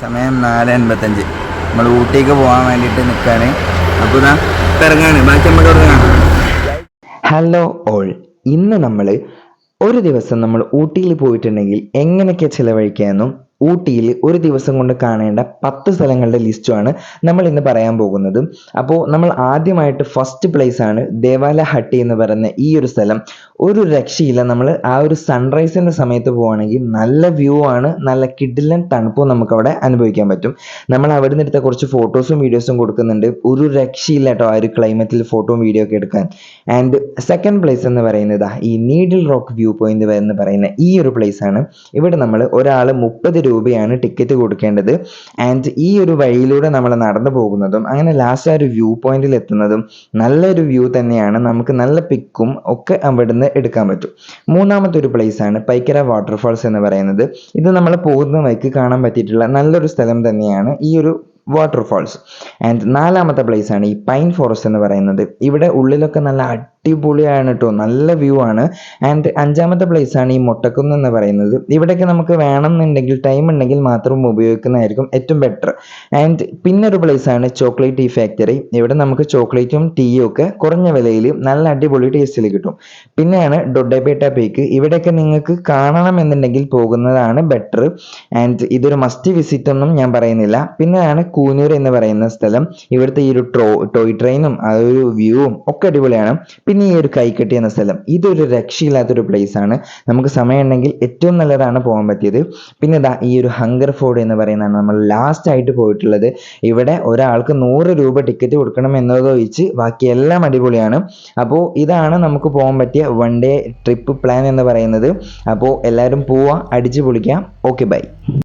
സമയം 4:55. നമ്മൾ ഊട്ടിക്ക് പോകാൻ വേണ്ടിയിട്ട് നിൽക്കുകയാണ്. അപ്പോൾ ഇതാ ഇറങ്ങാണ്. ബാക്കി നമുക്ക് അവിടെ കാണാം. ഹലോ ഓൾ, ഇന്ന് നമ്മൾ ഒരു ദിവസം നമ്മൾ ഊട്ടിയിൽ പോയിട്ടുണ്ടെങ്കിൽ എങ്ങനെയൊക്കെ ചിലവഴിക്കാമെന്നും ഊട്ടിയിൽ ഒരു ദിവസം കൊണ്ട് കാണേണ്ട 10 സ്ഥലങ്ങളുടെ ലിസ്റ്റുമാണ് നമ്മൾ ഇന്ന് പറയാൻ പോകുന്നത്. അപ്പോൾ നമ്മൾ ആദ്യമായിട്ട് ഫസ്റ്റ് പ്ലേസ് ആണ് ദേവാല ഹട്ടി എന്ന് പറയുന്ന ഈ ഒരു സ്ഥലം. ഒരു രക്ഷയില്ല. നമ്മൾ ആ ഒരു സൺറൈസിൻ്റെ സമയത്ത് പോവുകയാണെങ്കിൽ നല്ല വ്യൂ ആണ്, നല്ല കിടിലൻ തണുപ്പും നമുക്കവിടെ അനുഭവിക്കാൻ പറ്റും. നമ്മൾ അവിടെ നിന്ന് എടുത്ത കുറച്ച് ഫോട്ടോസും വീഡിയോസും കൊടുക്കുന്നുണ്ട്. ഒരു രക്ഷയില്ല കേട്ടോ ആ ഒരു ക്ലൈമറ്റിൽ ഫോട്ടോയും വീഡിയോ ഒക്കെ എടുക്കാൻ. ആൻഡ് സെക്കൻഡ് പ്ലേസ് എന്ന് പറയുന്നത് ഈ നീഡിൽ റോക്ക് വ്യൂ പോയിന്റ് എന്ന് പറയുന്ന ഈ ഒരു പ്ലേസ് ആണ്. ഇവിടെ നമ്മൾ ഒരാൾ 30 രൂപയാണ് ടിക്കറ്റ് കൊടുക്കേണ്ടത്. ആൻഡ് ഈ ഒരു വഴിയിലൂടെ നമ്മൾ നടന്നു പോകുന്നതും അങ്ങനെ ലാസ്റ്റ് ആ ഒരു വ്യൂ പോയിന്റിൽ എത്തുന്നതും നല്ലൊരു വ്യൂ തന്നെയാണ്. നമുക്ക് നല്ല പിക്കും ഒക്കെ അവിടുന്ന് എടുക്കാൻ പറ്റും. മൂന്നാമത്തെ ഒരു പ്ലേസ് ആണ് പൈക്കര വാട്ടർഫാൾസ് എന്ന് പറയുന്നത്. ഇത് നമ്മൾ പോകുന്ന വഴിക്ക് കാണാൻ പറ്റിയിട്ടുള്ള നല്ലൊരു സ്ഥലം തന്നെയാണ് ഈ ഒരു വാട്ടർഫാൾസ്. ആൻഡ് നാലാമത്തെ പ്ലേസ് ആണ് ഈ പൈൻ ഫോറസ്റ്റ് എന്ന് പറയുന്നത്. ഇവിടെ ഉള്ളിലൊക്കെ നല്ല അടിപൊളിയാണ് കേട്ടോ, നല്ല വ്യൂ ആണ്. ആൻഡ് അഞ്ചാമത്തെ പ്ലേസ് ആണ് ഈ മൊട്ടക്കുന്ന് എന്ന് പറയുന്നത്. ഇവിടെയൊക്കെ നമുക്ക് വേണമെന്നുണ്ടെങ്കിൽ ടൈം ഉണ്ടെങ്കിൽ മാത്രം ഉപയോഗിക്കുന്നതായിരിക്കും ഏറ്റവും ബെറ്റർ. ആൻഡ് പിന്നെ ഒരു പ്ലേസ് ആണ് ചോക്ലേറ്റ് ടീ ഫാക്ടറി. ഇവിടെ നമുക്ക് ചോക്ലേറ്റും ടീയും ഒക്കെ കുറഞ്ഞ വിലയിൽ നല്ല അടിപൊളി ടേസ്റ്റിൽ കിട്ടും. പിന്നെയാണ് ഡൊഡേപേട്ട പീക്ക്. ഇവിടെയൊക്കെ നിങ്ങൾക്ക് കാണണമെന്നുണ്ടെങ്കിൽ പോകുന്നതാണ് ബെറ്റർ. ആൻഡ് ഇതൊരു മസ്റ്റ് വിസിറ്റ് ഒന്നും ഞാൻ പറയുന്നില്ല. പിന്നെയാണ് കൂനൂർ എന്ന് പറയുന്ന സ്ഥലം. ഇവിടുത്തെ ഈ ഒരു ടോയ് ട്രെയിനും ആ ഒരു വ്യൂവും ഒക്കെ അടിപൊളിയാണ്. പിന്നെ ഈ ഒരു കൈക്കട്ടി എന്ന സ്ഥലം, ഇതൊരു രക്ഷയില്ലാത്തൊരു പ്ലേസ് ആണ്. നമുക്ക് സമയമുണ്ടെങ്കിൽ ഏറ്റവും നല്ലതാണ് പോകാൻ പറ്റിയത്. പിന്നെ ഇതാ ഈ ഒരു ഹങ്കർ ഫോർഡ് എന്ന് പറയുന്നതാണ് നമ്മൾ ലാസ്റ്റ് ആയിട്ട് പോയിട്ടുള്ളത്. ഇവിടെ ഒരാൾക്ക് 100 രൂപ ടിക്കറ്റ് കൊടുക്കണം എന്നതൊഴിച്ച് ബാക്കിയെല്ലാം അടിപൊളിയാണ്. അപ്പോൾ ഇതാണ് നമുക്ക് പോകാൻ പറ്റിയ 1 ഡേ ട്രിപ്പ് പ്ലാൻ എന്ന് പറയുന്നത്. അപ്പോൾ എല്ലാവരും പോവാം, അടിച്ചു പൊളിക്കാം. Okay, by.